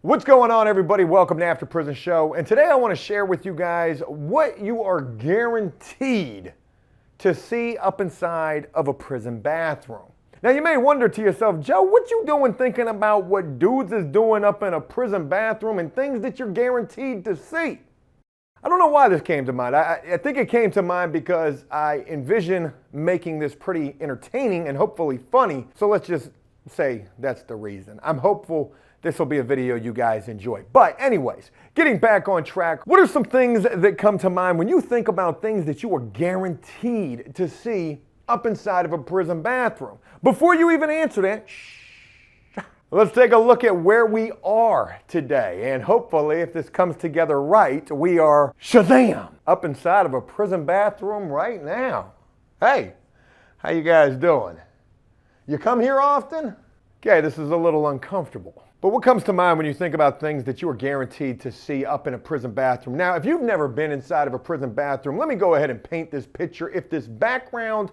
What's going on, everybody? Welcome to After Prison Show. And today I want to share with you guys what you are guaranteed to see up inside of a prison bathroom. Now you may wonder to yourself, Joe, what you doing thinking about what dudes is doing up in a prison bathroom and things that you're guaranteed to see? I don't know why this came to mind. I think it came to mind because I envision making this pretty entertaining and hopefully funny. So let's just say that's the reason. I'm hopeful this will be a video you guys enjoy. But anyways, getting back on track, what are some things that come to mind when you think about things that you are guaranteed to see up inside of a prison bathroom? Before you even answer that, let's take a look at where we are today. And hopefully, if this comes together right, we are Shazam up inside of a prison bathroom right now. Hey, how you guys doing? You come here often? Okay, this is a little uncomfortable. But what comes to mind when you think about things that you are guaranteed to see up in a prison bathroom? Now, if you've never been inside of a prison bathroom, let me go ahead and paint this picture if this background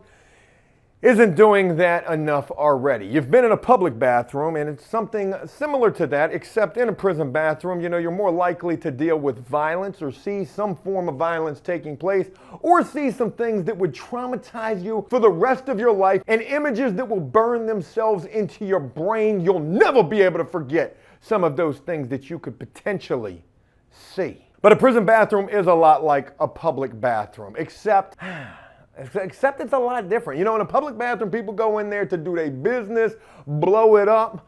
isn't doing that enough already. You've been in a public bathroom, and it's something similar to that, except in a prison bathroom, you're more likely to deal with violence or see some form of violence taking place, or see some things that would traumatize you for the rest of your life, and images that will burn themselves into your brain. You'll never be able to forget some of those things that you could potentially see. But a prison bathroom is a lot like a public bathroom, except it's a lot different. In a public bathroom, people go in there to do their business, blow it up,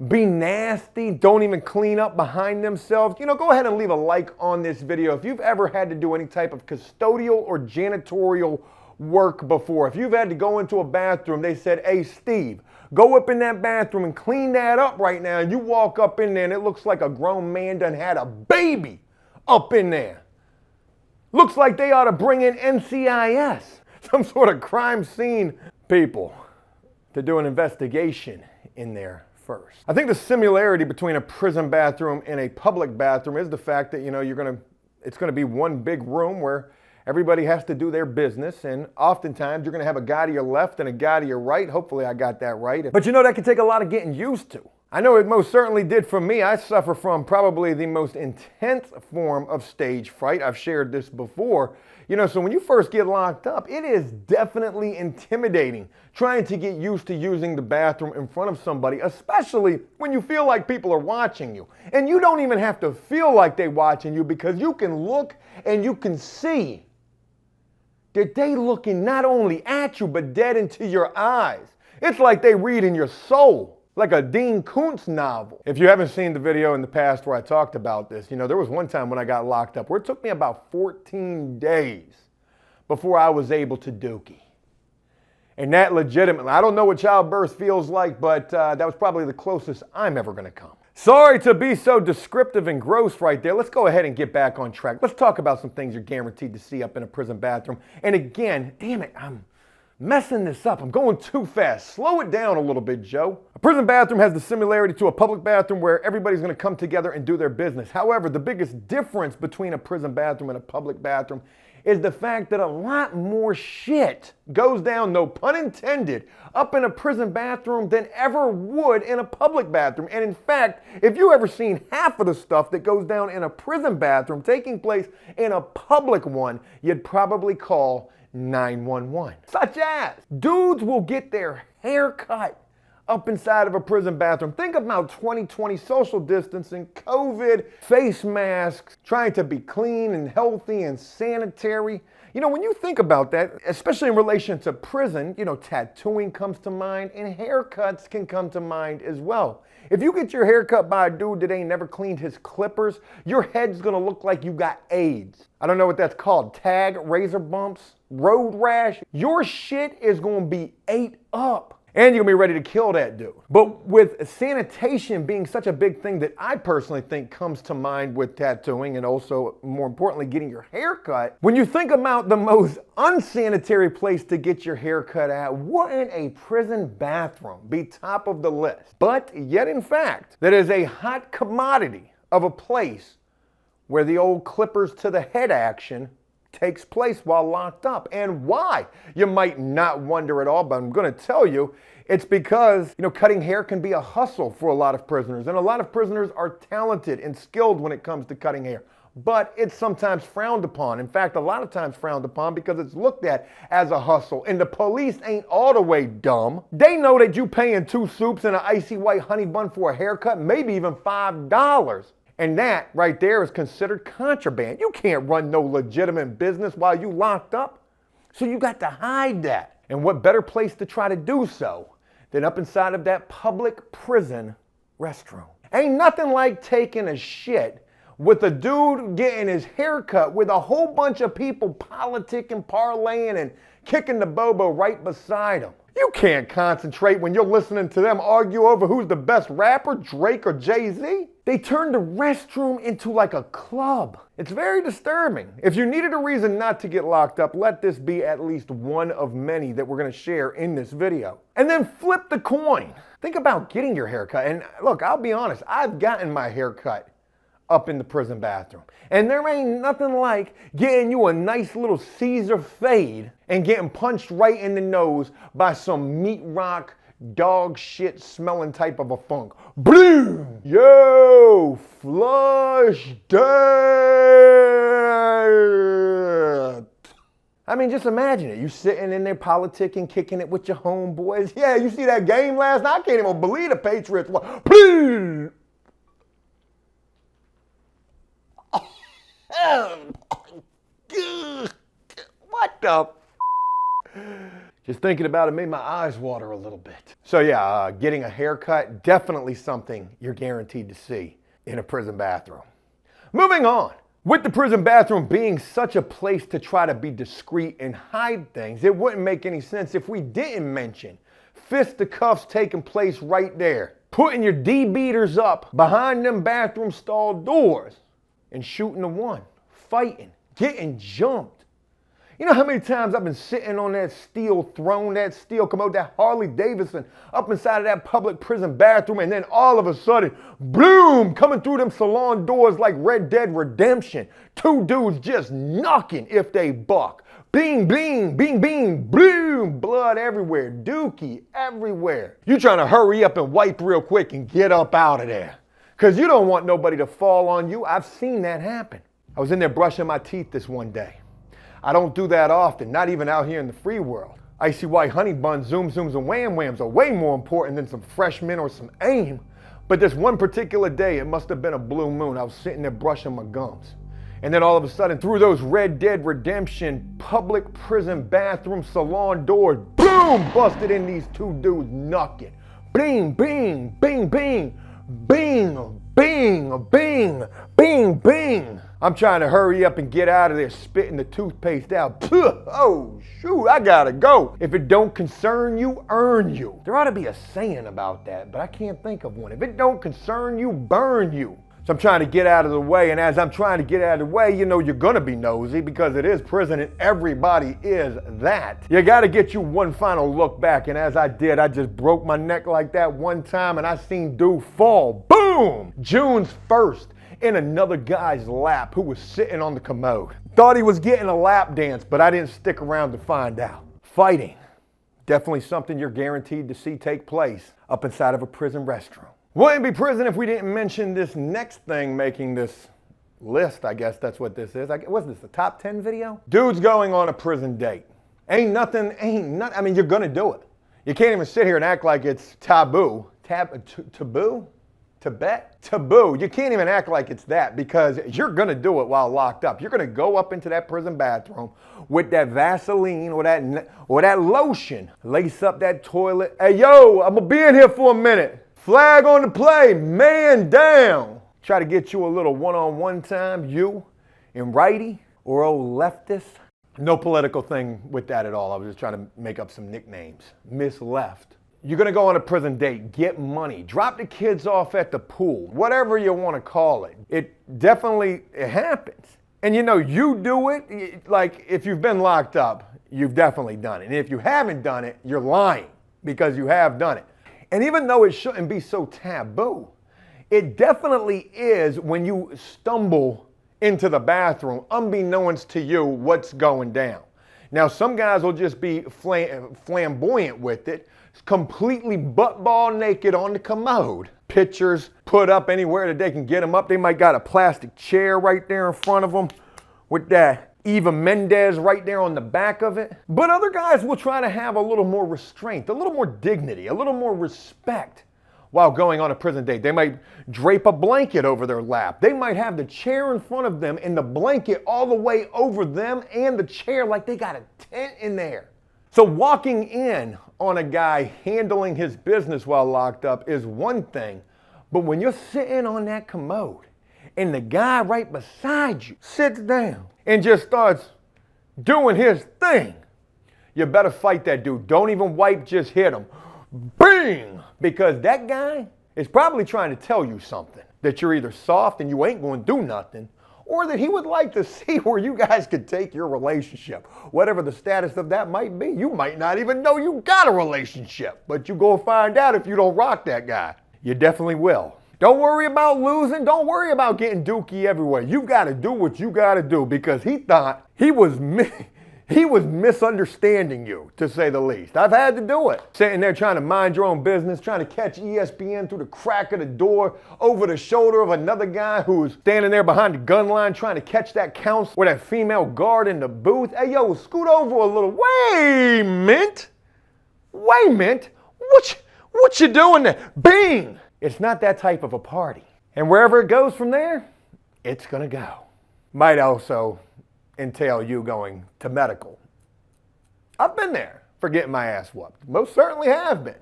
be nasty, don't even clean up behind themselves. Go ahead and leave a like on this video if you've ever had to do any type of custodial or janitorial work before. If you've had to go into a bathroom, they said, hey, Steve, go up in that bathroom and clean that up right now. And you walk up in there and it looks like a grown man done had a baby up in there. Looks like they ought to bring in NCIS, some sort of crime scene people, to do an investigation in there first. I think the similarity between a prison bathroom and a public bathroom is the fact that, it's going to be one big room where everybody has to do their business, and oftentimes you're going to have a guy to your left and a guy to your right. Hopefully I got that right. But that can take a lot of getting used to. I know it most certainly did for me. I suffer from probably the most intense form of stage fright. I've shared this before. So when you first get locked up, it is definitely intimidating trying to get used to using the bathroom in front of somebody, especially when you feel like people are watching you. And you don't even have to feel like they're watching you, because you can look and you can see that they looking not only at you, but dead into your eyes. It's like they read in your soul. Like a Dean Koontz novel. If you haven't seen the video in the past where I talked about this, there was one time when I got locked up where it took me about 14 days before I was able to dookie. And that legitimately, I don't know what childbirth feels like, but that was probably the closest I'm ever gonna come. Sorry to be so descriptive and gross right there. Let's go ahead and get back on track. Let's talk about some things you're guaranteed to see up in a prison bathroom. And again, damn it, I'm messing this up. I'm going too fast. Slow it down a little bit, Joe. A prison bathroom has the similarity to a public bathroom where everybody's going to come together and do their business. However, the biggest difference between a prison bathroom and a public bathroom is the fact that a lot more shit goes down, no pun intended, up in a prison bathroom than ever would in a public bathroom. And in fact, if you ever seen half of the stuff that goes down in a prison bathroom taking place in a public one, you'd probably call 911. Such as, dudes will get their hair cut up inside of a prison bathroom. Think about 2020 social distancing, COVID, face masks, trying to be clean and healthy and sanitary. When you think about that, especially in relation to prison, tattooing comes to mind, and haircuts can come to mind as well. If you get your hair cut by a dude that ain't never cleaned his clippers, your head's gonna look like you got AIDS. I don't know what that's called. Tag, razor bumps, road rash. Your shit is gonna be ate up. And you're gonna be ready to kill that dude. But with sanitation being such a big thing that I personally think comes to mind with tattooing, and also more importantly getting your hair cut, when you think about the most unsanitary place to get your hair cut at, wouldn't a prison bathroom be top of the list? But yet in fact, that is a hot commodity of a place where the old clippers to the head action takes place while locked up. And why? You might not wonder at all, but I'm going to tell you, It's because, cutting hair can be a hustle for a lot of prisoners, and a lot of prisoners are talented and skilled when it comes to cutting hair. But it's sometimes frowned upon. In fact, a lot of times frowned upon because it's looked at as a hustle. And the police ain't all the way dumb. They know that you paying 2 soups and an icy white honey bun for a haircut, maybe even $5. And that right there is considered contraband. You can't run no legitimate business while you locked up. So you got to hide that. And what better place to try to do so than up inside of that public prison restroom? Ain't nothing like taking a shit with a dude getting his hair cut with a whole bunch of people politicking, parlaying, and kicking the bobo right beside him. You can't concentrate when you're listening to them argue over who's the best rapper, Drake or Jay-Z. They turned the restroom into like a club. It's very disturbing. If you needed a reason not to get locked up, let this be at least one of many that we're gonna share in this video. And then flip the coin. Think about getting your hair cut. And look, I'll be honest, I've gotten my hair cut up in the prison bathroom. And there ain't nothing like getting you a nice little Caesar fade and getting punched right in the nose by some meat rock, dog shit smelling type of a funk. Boom! Yo, flush that. I mean, just imagine it. You sitting in there politicking, kicking it with your homeboys. Yeah, you see that game last night? I can't even believe the Patriots won. Boom! What the? Just thinking about it made my eyes water a little bit. So yeah, getting a haircut, definitely something you're guaranteed to see in a prison bathroom. Moving on. With the prison bathroom being such a place to try to be discreet and hide things, it wouldn't make any sense if we didn't mention fisticuffs taking place right there. Putting your D-beaters up behind them bathroom stall doors and shooting the one, fighting, getting jumped. You know how many times I've been sitting on that steel throne, that steel commode, that Harley Davidson up inside of that public prison bathroom, and then all of a sudden, boom, coming through them salon doors like Red Dead Redemption. 2 dudes just knocking if they buck. Bing, bing, bing, bing, boom, blood everywhere, dookie everywhere. You trying to hurry up and wipe real quick and get up out of there. Because you don't want nobody to fall on you. I've seen that happen. I was in there brushing my teeth this one day. I don't do that often, not even out here in the free world. Icy white honey buns, zoom zooms, and wham whams are way more important than some fresh mint or some aim. But this one particular day, it must have been a blue moon. I was sitting there brushing my gums. And then all of a sudden, through those Red Dead Redemption public prison bathroom salon doors, boom, busted in these 2 dudes knocking. Bing, bing, bing, bing. Bing, bing, bing, bing, bing. I'm trying to hurry up and get out of there, spitting the toothpaste out. Puh, oh, shoot, I gotta go. If it don't concern you, earn you. There ought to be a saying about that, but I can't think of one. If it don't concern you, burn you. So I'm trying to get out of the way, and as I'm trying to get out of the way, you know you're gonna be nosy because it is prison and everybody is that. You gotta get you one final look back, and as I did, I just broke my neck like that one time and I seen dude fall, boom! June's first in another guy's lap who was sitting on the commode. Thought he was getting a lap dance, but I didn't stick around to find out. Fighting, definitely something you're guaranteed to see take place up inside of a prison restroom. Wouldn't be prison if we didn't mention this next thing making this list. I guess that's what this is. What's this, the top 10 video? Dude's going on a prison date. I mean, you're gonna do it. You can't even sit here and act like it's taboo. Taboo? Tibet? Taboo. You can't even act like it's that because you're gonna do it while locked up. You're gonna go up into that prison bathroom with that Vaseline or that lotion, lace up that toilet. Hey, yo, I'm gonna be in here for a minute. Flag on the play, man down. Try to get you a little one-on-one time, you and righty or old leftist. No political thing with that at all. I was just trying to make up some nicknames. Miss Left. You're gonna go on a prison date, get money, drop the kids off at the pool, whatever you wanna call it. It happens. And you know, you do it, like if you've been locked up, you've definitely done it. And if you haven't done it, you're lying because you have done it. And even though it shouldn't be so taboo, it definitely is when you stumble into the bathroom, unbeknownst to you, what's going down. Now, some guys will just be flamboyant with it. completely butt-ball naked on the commode. Pictures put up anywhere that they can get them up. They might got a plastic chair right there in front of them with that Eva Mendes right there on the back of it. But other guys will try to have a little more restraint, a little more dignity, a little more respect while going on a prison date. They might drape a blanket over their lap. They might have the chair in front of them and the blanket all the way over them and the chair like they got a tent in there. So walking in on a guy handling his business while locked up is one thing, but when you're sitting on that commode and the guy right beside you sits down and just starts doing his thing, you better fight that dude. Don't even wipe, just hit him. Bing! Because that guy is probably trying to tell you something, that you're either soft and you ain't going to do nothing, or that he would like to see where you guys could take your relationship. Whatever the status of that might be, you might not even know you got a relationship, but you go find out if you don't rock that guy. You definitely will. Don't worry about losing. Don't worry about getting dookie everywhere. You got to do what you got to do, because he thought he was misunderstanding you, to say the least. I've had to do it. Sitting there trying to mind your own business, trying to catch ESPN through the crack of the door over the shoulder of another guy who's standing there behind the gun line trying to catch that counselor or that female guard in the booth. Hey, yo, scoot over a little. Wait a minute. What you doing there? Bing! It's not that type of a party. And wherever it goes from there, it's gonna go. Might also entail you going to medical. I've been there for getting my ass whooped. Most certainly have been.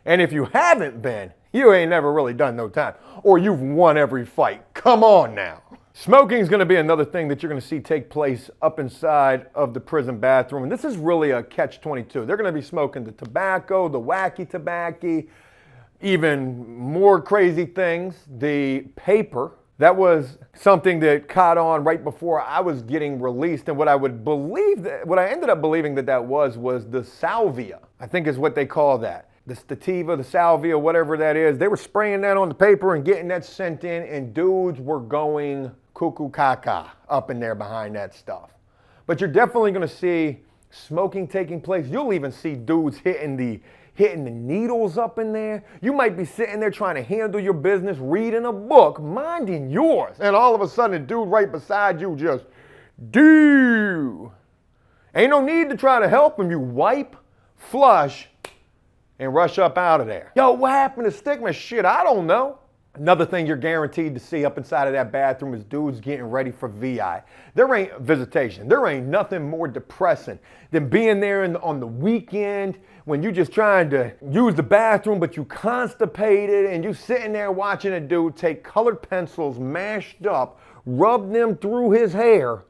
And if you haven't been, you ain't never really done no time. Or you've won every fight. Come on now. Smoking is going to be another thing that you're going to see take place up inside of the prison bathroom. And this is really a catch-22. They're going to be smoking the tobacco, the wacky tobacco, even more crazy things, the paper. That was something that caught on right before I was getting released. And what I ended up believing that was the salvia, I think is what they call that. The sativa, the salvia, whatever that is. They were spraying that on the paper and getting that sent in, and dudes were going cuckoo caca up in there behind that stuff. But you're definitely gonna see smoking taking place. You'll even see dudes hitting the needles up in there. You might be sitting there trying to handle your business, reading a book, minding yours, and all of a sudden a dude right beside you just, do. Ain't no need to try to help him. You wipe, flush, and rush up out of there. Yo, what happened to stigma? Shit, I don't know. Another thing you're guaranteed to see up inside of that bathroom is dudes getting ready for VI. There ain't visitation. There ain't nothing more depressing than being there on the weekend when you just trying to use the bathroom, but you constipated and you sitting there watching a dude take colored pencils mashed up, rub them through his hair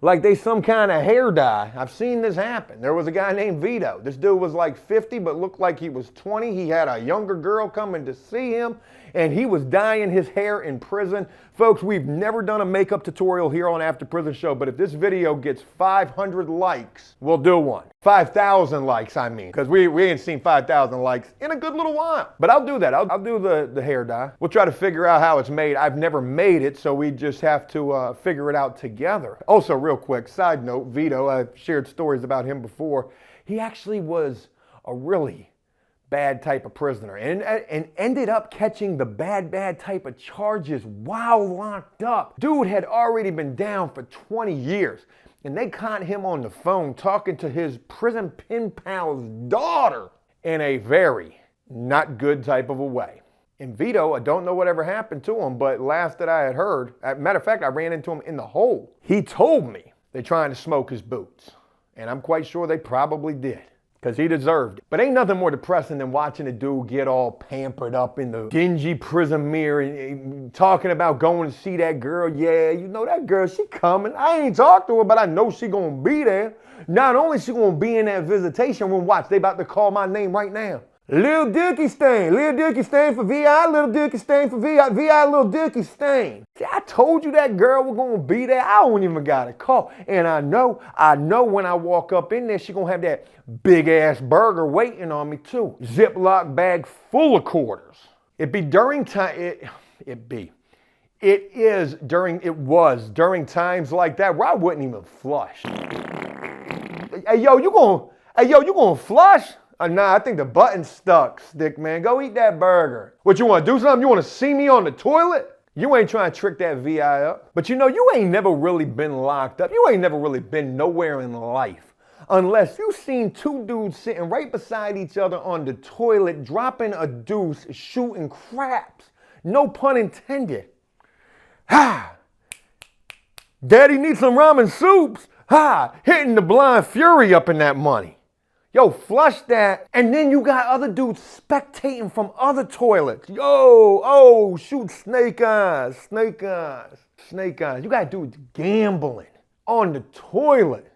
like they some kind of hair dye. I've seen this happen. There was a guy named Vito. This dude was like 50, but looked like he was 20. He had a younger girl coming to see him, and he was dyeing his hair in prison. Folks, we've never done a makeup tutorial here on After Prison Show, but if this video gets 500 likes, we'll do one. 5,000 likes, I mean, because we ain't seen 5,000 likes in a good little while. But I'll do that. I'll do the hair dye. We'll try to figure out how it's made. I've never made it, so we just have to figure it out together. Also, real quick, side note, Vito, I've shared stories about him before. He actually was a really bad type of prisoner and ended up catching the bad type of charges while locked up. Dude had already been down for 20 years, and they caught him on the phone talking to his prison pen pal's daughter in a very not good type of a way. And Vito, I don't know whatever happened to him, but last that I had heard, matter of fact, I ran into him in the hole. He told me they're trying to smoke his boots, and I'm quite sure they probably did, because he deserved it. But ain't nothing more depressing than watching a dude get all pampered up in the dingy prison mirror and talking about going to see that girl. Yeah, you know that girl, she coming. I ain't talked to her, but I know she gonna be there. Not only she gonna be in that visitation room, watch, they about to call my name right now. Lil Dookie Stain for VI, Lil Dookie Stain for VI, Lil Dookie Stain. See, I told you that girl was gonna be there. I don't even got a call. And I know when I walk up in there, she gonna have that big ass burger waiting on me too. Ziploc bag full of quarters. It was during times like that where I wouldn't even flush. Hey yo, you gonna flush? Nah, I think the button's stuck, stick man. Go eat that burger. What, you want to do something? You want to see me on the toilet? You ain't trying to trick that VI up. But you know, you ain't never really been locked up. You ain't never really been nowhere in life unless you seen two dudes sitting right beside each other on the toilet, dropping a deuce, shooting craps. No pun intended. Ha! Daddy needs some ramen soups. Ha! Hitting the blind fury up in that money. Yo, flush that. And then you got other dudes spectating from other toilets. Yo, oh, shoot, snake eyes, snake eyes, snake eyes. You got dudes gambling on the toilet.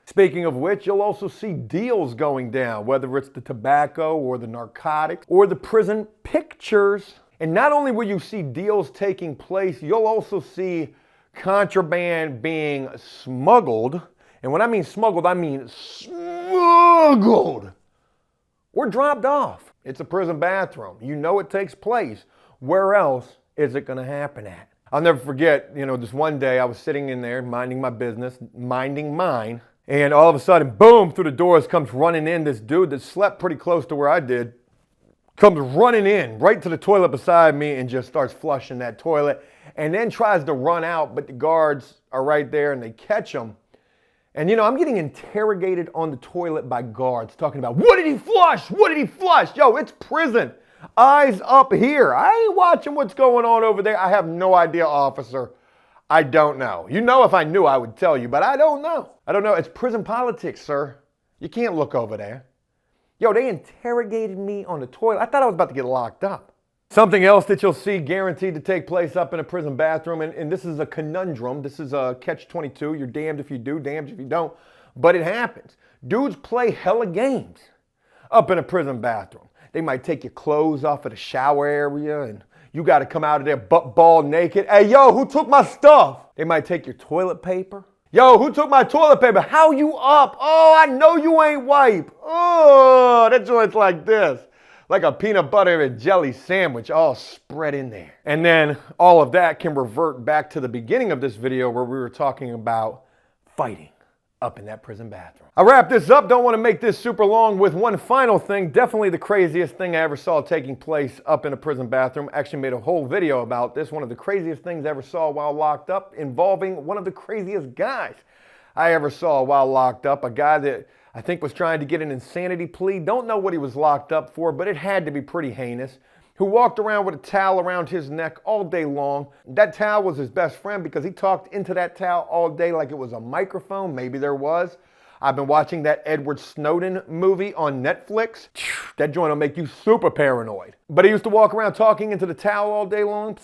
Speaking of which, you'll also see deals going down, whether it's the tobacco or the narcotics or the prison pictures. And not only will you see deals taking place, you'll also see contraband being smuggled. And when I mean smuggled, I mean smuggled or dropped off. It's a prison bathroom. You know it takes place. Where else is it going to happen at? I'll never forget, this one day I was sitting in there minding my business, minding mine, and all of a sudden, boom, through the doors comes running in this dude that slept pretty close to where I did, comes running in right to the toilet beside me and just starts flushing that toilet and then tries to run out, but the guards are right there and they catch him. And I'm getting interrogated on the toilet by guards talking about, what did he flush? What did he flush? Yo, it's prison. Eyes up here. I ain't watching what's going on over there. I have no idea, officer. I don't know. If I knew, I would tell you, but I don't know. I don't know. It's prison politics, sir. You can't look over there. Yo, they interrogated me on the toilet. I thought I was about to get locked up. Something else that you'll see guaranteed to take place up in a prison bathroom, and this is a conundrum. This is a catch-22. You're damned if you do, damned if you don't. But it happens. Dudes play hella games up in a prison bathroom. They might take your clothes off of the shower area, and you got to come out of there butt ball naked. Hey, yo, who took my stuff? They might take your toilet paper. Yo, who took my toilet paper? How you up? Oh, I know you ain't wipe. Oh, that joint's like this. Like a peanut butter and jelly sandwich all spread in there. And then all of that can revert back to the beginning of this video where we were talking about fighting up in that prison bathroom. I wrap this up. Don't want to make this super long with one final thing. Definitely the craziest thing I ever saw taking place up in a prison bathroom. Actually made a whole video about this. One of the craziest things I ever saw while locked up, involving one of the craziest guys I ever saw while locked up. A guy that I think was trying to get an insanity plea. Don't know what he was locked up for, but it had to be pretty heinous. Who walked around with a towel around his neck all day long. That towel was his best friend because he talked into that towel all day like it was a microphone. Maybe there was. I've been watching that Edward Snowden movie on Netflix. That joint will make you super paranoid. But he used to walk around talking into the towel all day long.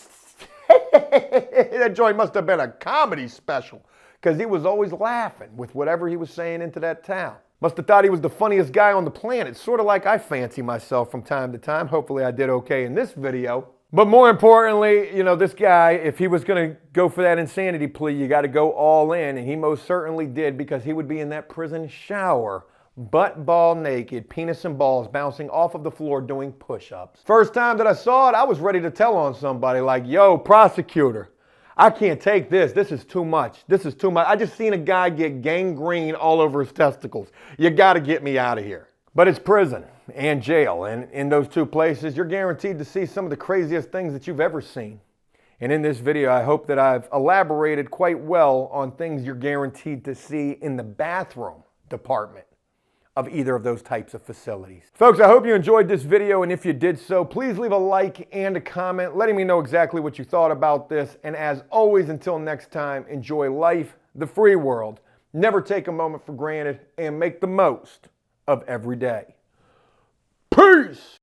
That joint must have been a comedy special because he was always laughing with whatever he was saying into that towel. Must have thought he was the funniest guy on the planet, sort of like I fancy myself from time to time. Hopefully I did okay in this video. But more importantly, this guy, if he was going to go for that insanity plea, you got to go all in, and he most certainly did, because he would be in that prison shower, butt ball naked, penis and balls bouncing off of the floor doing push-ups. First time that I saw it, I was ready to tell on somebody like, yo, prosecutor, I can't take this. This is too much. This is too much. I just seen a guy get gangrene all over his testicles. You got to get me out of here. But it's prison and jail. And in those two places, you're guaranteed to see some of the craziest things that you've ever seen. And in this video, I hope that I've elaborated quite well on things you're guaranteed to see in the bathroom department of either of those types of facilities. Folks, I hope you enjoyed this video, and if you did so, please leave a like and a comment letting me know exactly what you thought about this. And as always, until next time, enjoy life, the free world, never take a moment for granted, and make the most of every day. Peace!